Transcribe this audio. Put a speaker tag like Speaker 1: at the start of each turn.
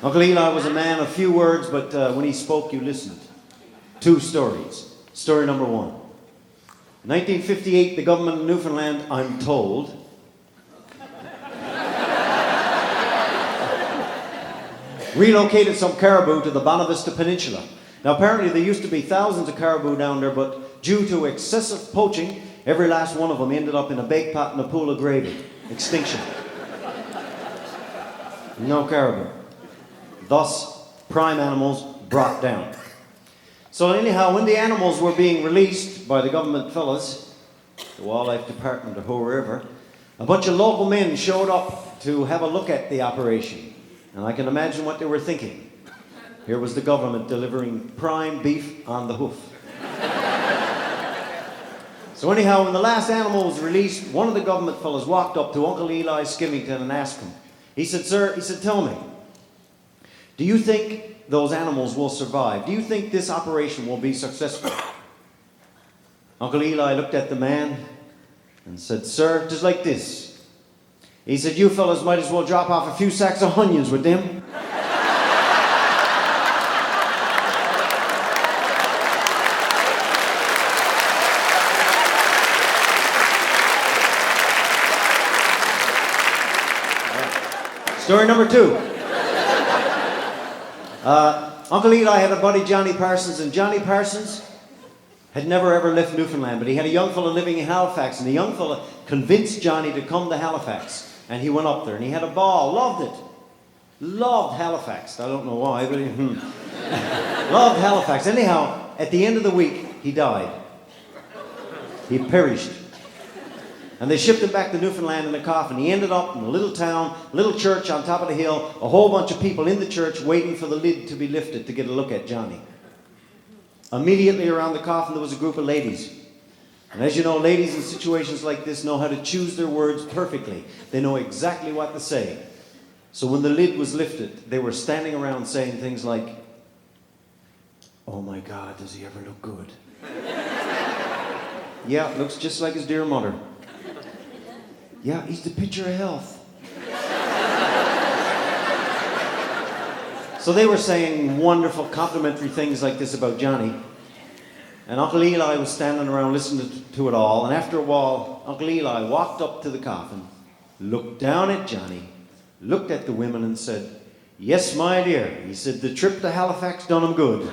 Speaker 1: Uncle Eli was a man of few words, but when he spoke, you listened. 2 stories. Story number 1. In 1958, the government of Newfoundland, I'm told, relocated some caribou to the Bonavista Peninsula. Now, apparently there used to be thousands of caribou down there, but due to excessive poaching, every last one of them ended up in a bake pot and a pool of gravy. Extinction. No caribou. Thus, prime animals brought down. So anyhow, when the animals were being released by the government fellas, the Wildlife Department or whoever, a bunch of local men showed up to have a look at the operation. And I can imagine what they were thinking. Here was the government delivering prime beef on the hoof. So anyhow, when the last animal was released, one of the government fellas walked up to Uncle Eli Skimmington and asked him. He said, "Sir," he said, "tell me, do you think those animals will survive? Do you think this operation will be successful?" Uncle Eli looked at the man and said, "Sir, just like this." He said, "You fellas might as well drop off a few sacks of onions with them." Story number 2. Uncle Eli had a buddy, Johnny Parsons, and Johnny Parsons had never ever left Newfoundland, but he had a young fellow living in Halifax, and the young fellow convinced Johnny to come to Halifax, and he went up there, and he had a ball, loved it. Loved Halifax. I don't know why, but loved Halifax. Anyhow, at the end of the week, he died. He perished. And they shipped him back to Newfoundland in a coffin. He ended up in a little town, little church on top of the hill, a whole bunch of people in the church waiting for the lid to be lifted to get a look at Johnny. Immediately around the coffin there was a group of ladies. And as you know, ladies in situations like this know how to choose their words perfectly. They know exactly what to say. So when the lid was lifted, they were standing around saying things like, "Oh my God, does he ever look good?" "Yeah, looks just like his dear mother." "Yeah, he's the picture of health." So they were saying wonderful complimentary things like this about Johnny. And Uncle Eli was standing around listening to it all. And after a while, Uncle Eli walked up to the coffin, looked down at Johnny, looked at the women and said, "Yes, my dear," he said, "the trip to Halifax done him good."